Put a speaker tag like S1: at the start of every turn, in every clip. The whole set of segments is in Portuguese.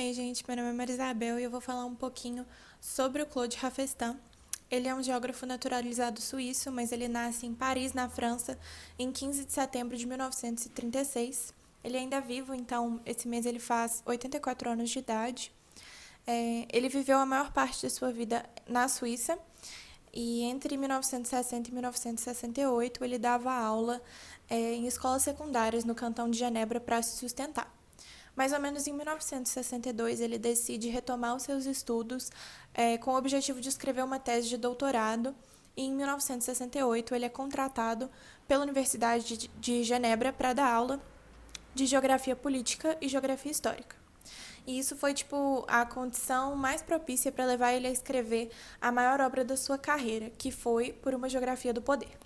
S1: Ei, gente, meu nome é Marisabel e eu vou falar um pouquinho sobre o Claude Rafestin. Ele é um geógrafo naturalizado suíço, mas ele nasce em Paris, na França, em 15 de setembro de 1936. Ele ainda é vivo, então esse mês ele faz 84 anos de idade. Ele viveu a maior parte da sua vida na Suíça e entre 1960 e 1968 ele dava aula em escolas secundárias no cantão de Genebra para se sustentar. Mais ou menos em 1962, ele decide retomar os seus estudos com o objetivo de escrever uma tese de doutorado. E em 1968, ele é contratado pela Universidade de Genebra para dar aula de geografia política e geografia histórica. E isso foi, a condição mais propícia para levar ele a escrever a maior obra da sua carreira, que foi Por uma Geografia do Poder.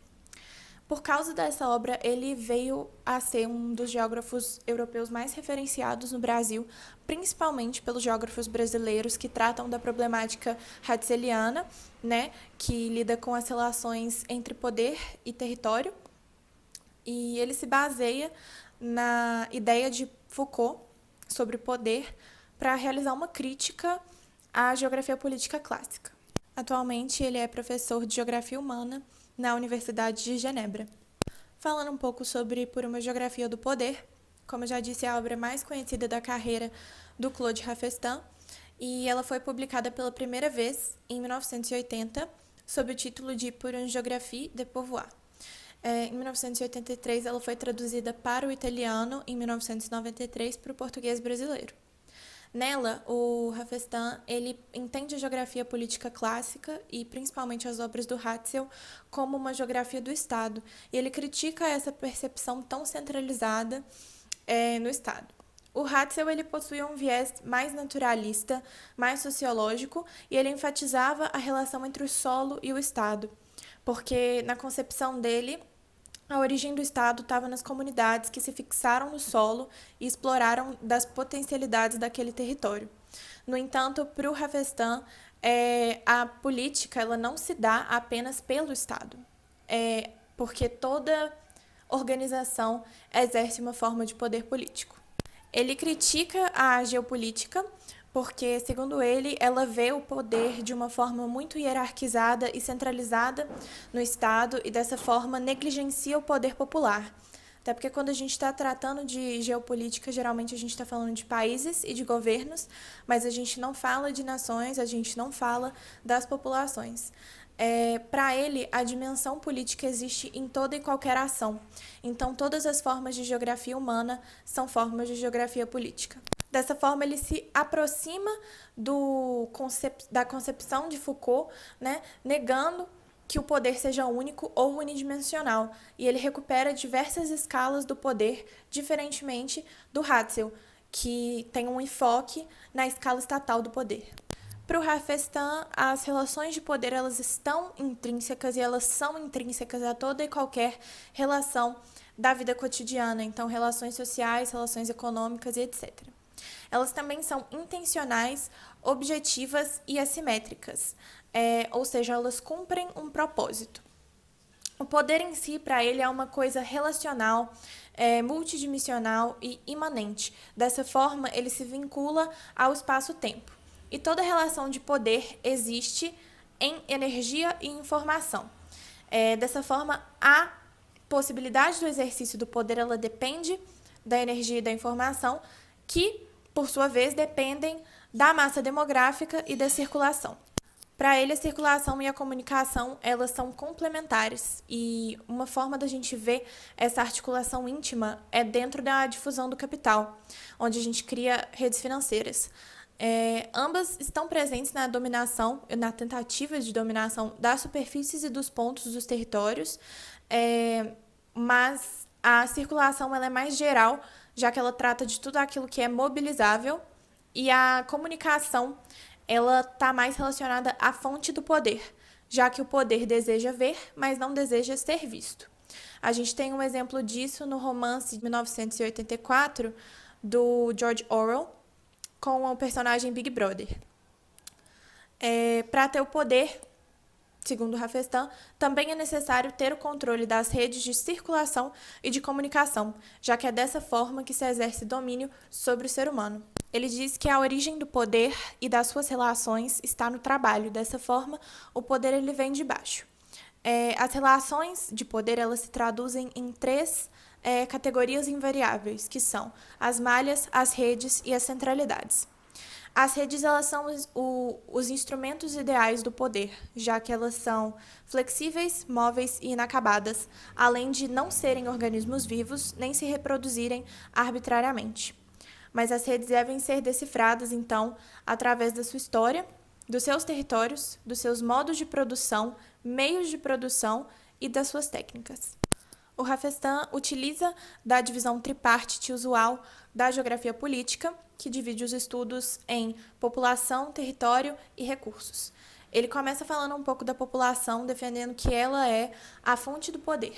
S1: Por causa dessa obra, ele veio a ser um dos geógrafos europeus mais referenciados no Brasil, principalmente pelos geógrafos brasileiros que tratam da problemática ratzeliana, né, que lida com as relações entre poder e território. E ele se baseia na ideia de Foucault sobre poder para realizar uma crítica à geografia política clássica. Atualmente, ele é professor de Geografia Humana na Universidade de Genebra. Falando um pouco sobre Por uma Geografia do Poder, como eu já disse, é a obra mais conhecida da carreira do Claude Rafestin, e ela foi publicada pela primeira vez em 1980, sob o título de Pour une géographie des pouvoirs. Em 1983, ela foi traduzida para o italiano, em 1993, para o português brasileiro. Nela, o Rafestin ele entende a geografia política clássica e principalmente as obras do Ratzel como uma geografia do Estado, e ele critica essa percepção tão centralizada no Estado. O Ratzel ele possuía um viés mais naturalista, mais sociológico, e ele enfatizava a relação entre o solo e o Estado, porque na concepção dele, a origem do Estado estava nas comunidades que se fixaram no solo e exploraram das potencialidades daquele território. No entanto, para o Rafestin, a política ela não se dá apenas pelo Estado, porque toda organização exerce uma forma de poder político. Ele critica a geopolítica porque, segundo ele, ela vê o poder de uma forma muito hierarquizada e centralizada no Estado e, dessa forma, negligencia o poder popular. Até porque quando a gente está tratando de geopolítica, geralmente a gente está falando de países e de governos, mas a gente não fala de nações, a gente não fala das populações. Para ele, a dimensão política existe em toda e qualquer ação. Então, todas as formas de geografia humana são formas de geografia política. Dessa forma, ele se aproxima da concepção de Foucault, né, negando que o poder seja único ou unidimensional, e ele recupera diversas escalas do poder, diferentemente do Ratzel, que tem um enfoque na escala estatal do poder. Para o Rafestin, as relações de poder elas estão intrínsecas e elas são intrínsecas a toda e qualquer relação da vida cotidiana, então relações sociais, relações econômicas e etc. Elas também são intencionais, objetivas e assimétricas, ou seja, elas cumprem um propósito. O poder em si, para ele, é uma coisa relacional, multidimensional e imanente. Dessa forma, ele se vincula ao espaço-tempo. E toda relação de poder existe em energia e informação. Dessa forma, a possibilidade do exercício do poder ela depende da energia e da informação, que, por sua vez, dependem da massa demográfica e da circulação. Para ele, a circulação e a comunicação, elas são complementares, e uma forma da gente ver essa articulação íntima é dentro da difusão do capital, onde a gente cria redes financeiras. Ambas estão presentes na dominação, na tentativa de dominação das superfícies e dos pontos dos territórios, mas a circulação ela é mais geral, já que ela trata de tudo aquilo que é mobilizável, e a comunicação ela está mais relacionada à fonte do poder, já que o poder deseja ver, mas não deseja ser visto. A gente tem um exemplo disso no romance de 1984, do George Orwell, com o personagem Big Brother. Para ter o poder, segundo Rafestin, também é necessário ter o controle das redes de circulação e de comunicação, já que é dessa forma que se exerce domínio sobre o ser humano. Ele diz que a origem do poder e das suas relações está no trabalho. Dessa forma, o poder ele vem de baixo. As relações de poder elas se traduzem em três categorias invariáveis, que são as malhas, as redes e as centralidades. As redes elas são os instrumentos ideais do poder, já que elas são flexíveis, móveis e inacabadas, além de não serem organismos vivos nem se reproduzirem arbitrariamente. Mas as redes devem ser decifradas, então, através da sua história, dos seus territórios, dos seus modos de produção, meios de produção e das suas técnicas. O Rafestan utiliza da divisão tripartite usual da geografia política, que divide os estudos em população, território e recursos. Ele começa falando um pouco da população, defendendo que ela é a fonte do poder,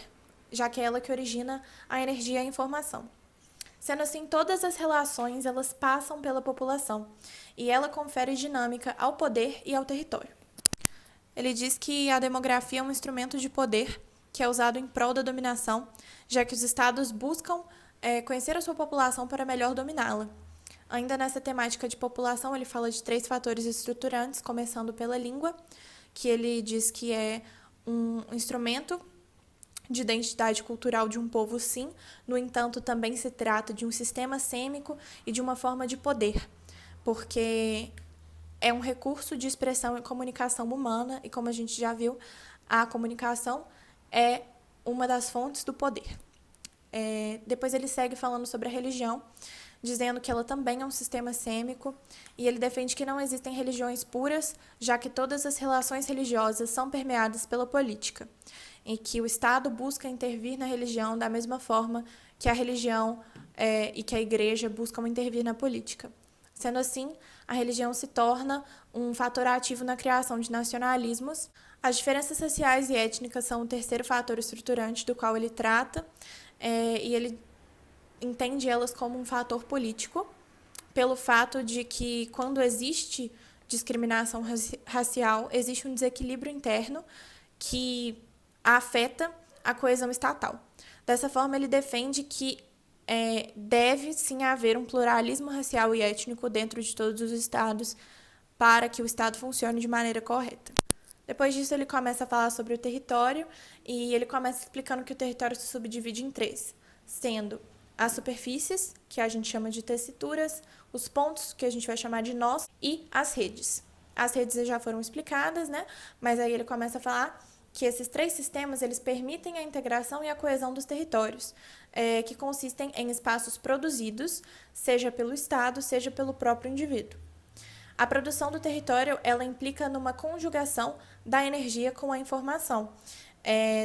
S1: já que é ela que origina a energia e a informação. Sendo assim, todas as relações elas passam pela população e ela confere dinâmica ao poder e ao território. Ele diz que a demografia é um instrumento de poder que é usado em prol da dominação, já que os estados buscam conhecer a sua população para melhor dominá-la. Ainda nessa temática de população, ele fala de 3 fatores estruturantes, começando pela língua, que ele diz que é um instrumento de identidade cultural de um povo, sim. No entanto, também se trata de um sistema sêmico e de uma forma de poder, porque é um recurso de expressão e comunicação humana, e como a gente já viu, a comunicação é uma das fontes do poder. Depois ele segue falando sobre a religião, dizendo que ela também é um sistema sêmico, e ele defende que não existem religiões puras, já que todas as relações religiosas são permeadas pela política, e que o Estado busca intervir na religião da mesma forma que a religião e que a igreja buscam intervir na política. Sendo assim, a religião se torna um fator ativo na criação de nacionalismos. As diferenças raciais e étnicas são o terceiro fator estruturante do qual ele trata, e ele entende elas como um fator político, pelo fato de que, quando existe discriminação racial, existe um desequilíbrio interno que afeta a coesão estatal. Dessa forma, ele defende que deve sim haver um pluralismo racial e étnico dentro de todos os estados para que o estado funcione de maneira correta. Depois disso, ele começa a falar sobre o território e ele começa explicando que o território se subdivide em 3, sendo as superfícies, que a gente chama de tessituras, os pontos, que a gente vai chamar de nós, e as redes. As redes já foram explicadas, né? Mas aí ele começa a falar que esses 3 sistemas eles permitem a integração e a coesão dos territórios, que consistem em espaços produzidos, seja pelo Estado, seja pelo próprio indivíduo. A produção do território ela implica numa conjugação da energia com a informação.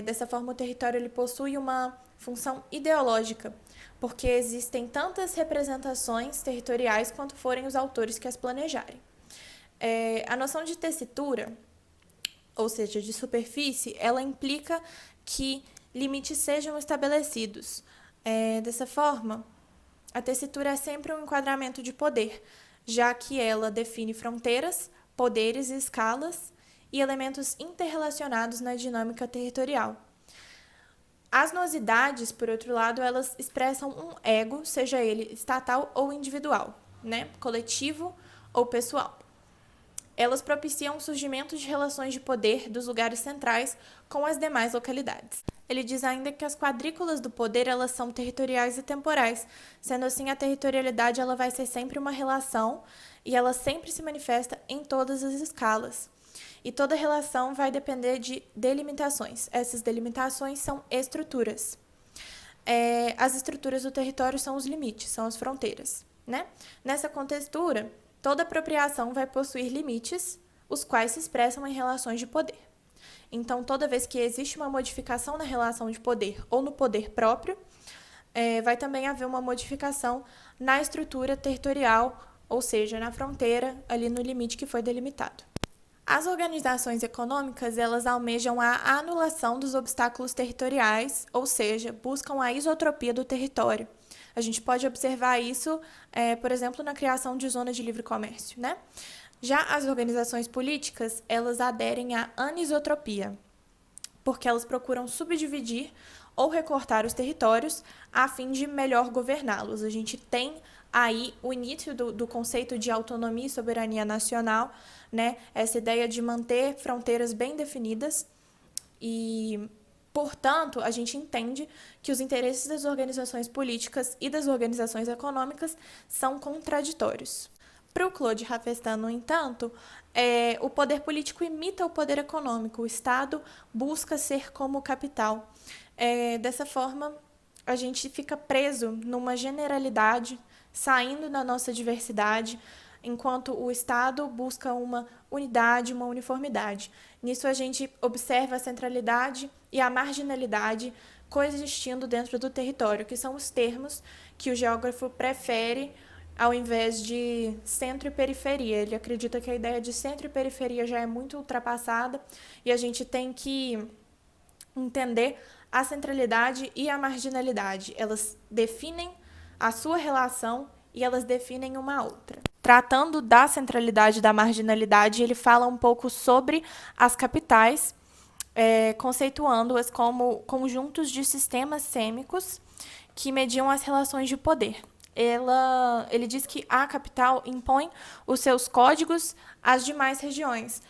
S1: Dessa forma, o território ele possui uma função ideológica, porque existem tantas representações territoriais quanto forem os autores que as planejarem. A noção de tessitura, ou seja, de superfície, ela implica que limites sejam estabelecidos. Dessa forma, a tessitura é sempre um enquadramento de poder, já que ela define fronteiras, poderes e escalas e elementos interrelacionados na dinâmica territorial. As nosidades, por outro lado, elas expressam um ego, seja ele estatal ou individual, né? Coletivo ou pessoal. Elas propiciam o surgimento de relações de poder dos lugares centrais com as demais localidades. Ele diz ainda que as quadrículas do poder elas são territoriais e temporais, sendo assim a territorialidade ela vai ser sempre uma relação e ela sempre se manifesta em todas as escalas. E toda relação vai depender de delimitações. Essas delimitações são estruturas. As estruturas do território são os limites, são as fronteiras, né? Nessa contextura, toda apropriação vai possuir limites, os quais se expressam em relações de poder. Então, toda vez que existe uma modificação na relação de poder ou no poder próprio, vai também haver uma modificação na estrutura territorial, ou seja, na fronteira, ali no limite que foi delimitado. As organizações econômicas, elas almejam a anulação dos obstáculos territoriais, ou seja, buscam a isotropia do território. A gente pode observar isso, por exemplo, na criação de zonas de livre comércio, né? Já as organizações políticas, elas aderem à anisotropia, porque elas procuram subdividir ou recortar os territórios a fim de melhor governá-los. A gente tem aí o início do conceito de autonomia e soberania nacional, né? Essa ideia de manter fronteiras bem definidas e, portanto, a gente entende que os interesses das organizações políticas e das organizações econômicas são contraditórios. Para o Claude Hafestad, no entanto, o poder político imita o poder econômico, o Estado busca ser como o capital. Dessa forma, a gente fica preso numa generalidade, saindo da nossa diversidade, enquanto o Estado busca uma unidade, uma uniformidade. Nisso a gente observa a centralidade e a marginalidade coexistindo dentro do território, que são os termos que o geógrafo prefere ao invés de centro e periferia. Ele acredita que a ideia de centro e periferia já é muito ultrapassada e a gente tem que entender a centralidade e a marginalidade. Elas definem a sua relação e elas definem uma outra. Tratando da centralidade e da marginalidade, ele fala um pouco sobre as capitais, conceituando-as como conjuntos de sistemas sêmicos que mediam as relações de poder. Ele diz que a capital impõe os seus códigos às demais regiões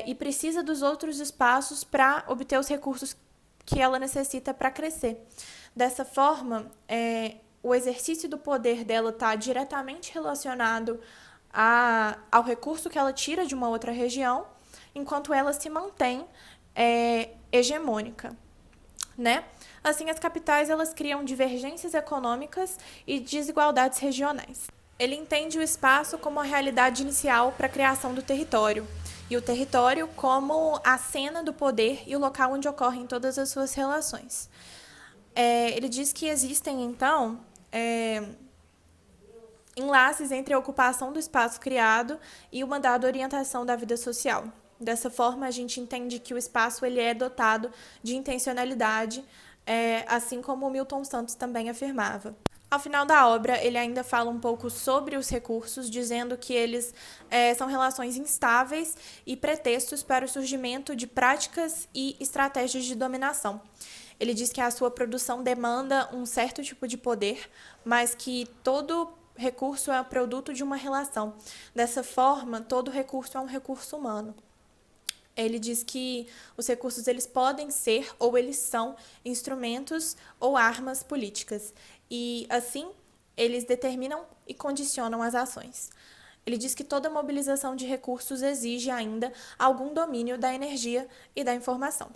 S1: e precisa dos outros espaços para obter os recursos que ela necessita para crescer. Dessa forma, o exercício do poder dela está diretamente relacionado ao recurso que ela tira de uma outra região, enquanto ela se mantém hegemônica, né? Assim, as capitais elas criam divergências econômicas e desigualdades regionais. Ele entende o espaço como a realidade inicial para a criação do território, e o território como a cena do poder e o local onde ocorrem todas as suas relações. Ele diz que existem, então, enlaces entre a ocupação do espaço criado e uma dada orientação da vida social. Dessa forma, a gente entende que o espaço ele é dotado de intencionalidade, assim como o Milton Santos também afirmava. Ao final da obra, ele ainda fala um pouco sobre os recursos, dizendo que eles são relações instáveis e pretextos para o surgimento de práticas e estratégias de dominação. Ele diz que a sua produção demanda um certo tipo de poder, mas que todo recurso é produto de uma relação. Dessa forma, todo recurso é um recurso humano. Ele diz que os recursos eles podem ser ou eles são instrumentos ou armas políticas. E, assim, eles determinam e condicionam as ações. Ele diz que toda mobilização de recursos exige ainda algum domínio da energia e da informação.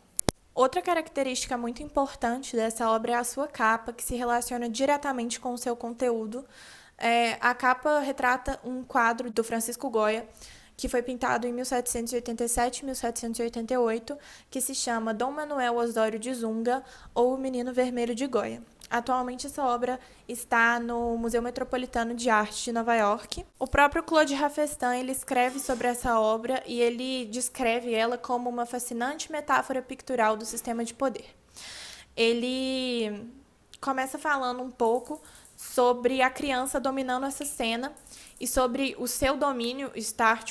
S1: Outra característica muito importante dessa obra é a sua capa, que se relaciona diretamente com o seu conteúdo. A capa retrata um quadro do Francisco Goya, que foi pintado em 1787 e 1788, que se chama Dom Manuel Osório de Zunga, ou O Menino Vermelho de Goya. Atualmente, essa obra está no Museu Metropolitano de Arte de Nova York. O próprio Claude Hafestad ele escreve sobre essa obra e ele descreve ela como uma fascinante metáfora pictural do sistema de poder. Ele começa falando um pouco sobre a criança dominando essa cena e sobre o seu domínio estar,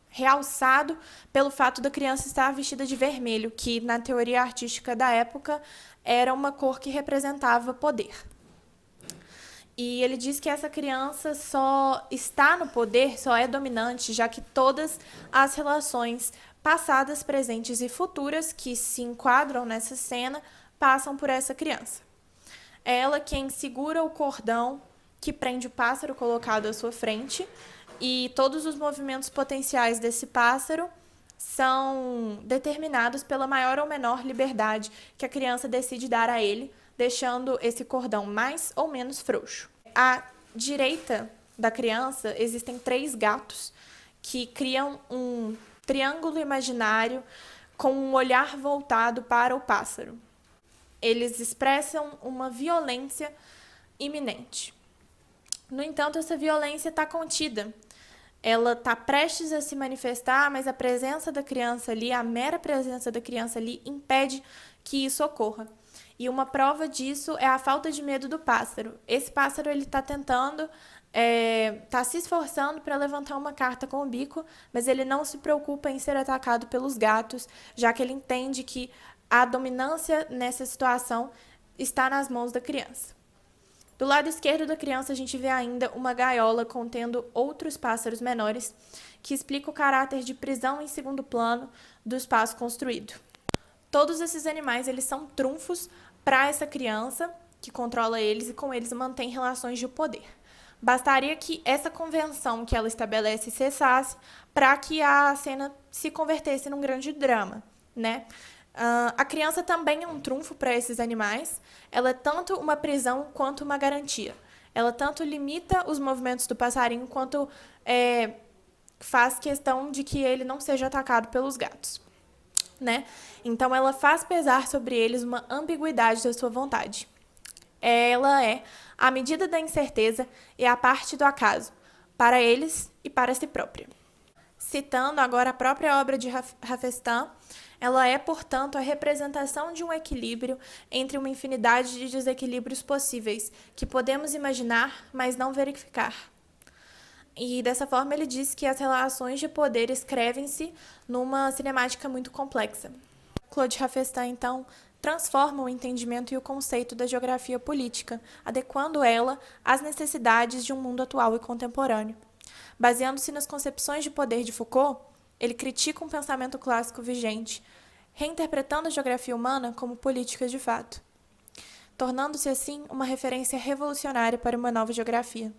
S1: realçado pelo fato da criança estar vestida de vermelho, que na teoria artística da época era uma cor que representava poder. E ele diz que essa criança só está no poder, só é dominante, já que todas as relações passadas, presentes e futuras que se enquadram nessa cena passam por essa criança. É ela quem segura o cordão que prende o pássaro colocado à sua frente, e todos os movimentos potenciais desse pássaro são determinados pela maior ou menor liberdade que a criança decide dar a ele, deixando esse cordão mais ou menos frouxo. À direita da criança existem 3 gatos que criam um triângulo imaginário com um olhar voltado para o pássaro. Eles expressam uma violência iminente. No entanto, essa violência está contida. Ela está prestes a se manifestar, mas a presença da criança ali, a mera presença da criança ali, impede que isso ocorra. E uma prova disso é a falta de medo do pássaro. Esse pássaro ele está tentando, está se esforçando para levantar uma carta com o bico, mas ele não se preocupa em ser atacado pelos gatos, já que ele entende que a dominância nessa situação está nas mãos da criança. Do lado esquerdo da criança, a gente vê ainda uma gaiola contendo outros pássaros menores, que explica o caráter de prisão em segundo plano do espaço construído. Todos esses animais eles são trunfos para essa criança que controla eles e com eles mantém relações de poder. Bastaria que essa convenção que ela estabelece cessasse para que a cena se convertesse num grande drama, né? A criança também é um trunfo para esses animais. Ela é tanto uma prisão quanto uma garantia. Ela tanto limita os movimentos do passarinho quanto faz questão de que ele não seja atacado pelos gatos, né? Então, ela faz pesar sobre eles uma ambiguidade da sua vontade. Ela é a medida da incerteza e a parte do acaso, para eles e para si própria. Citando agora a própria obra de Rafestin, ela é, portanto, a representação de um equilíbrio entre uma infinidade de desequilíbrios possíveis que podemos imaginar, mas não verificar. E dessa forma ele diz que as relações de poder escrevem-se numa cinemática muito complexa. Claude Rafestin, então, transforma o entendimento e o conceito da geografia política, adequando ela às necessidades de um mundo atual e contemporâneo. Baseando-se nas concepções de poder de Foucault, ele critica um pensamento clássico vigente, reinterpretando a geografia humana como política de fato, tornando-se assim uma referência revolucionária para uma nova geografia.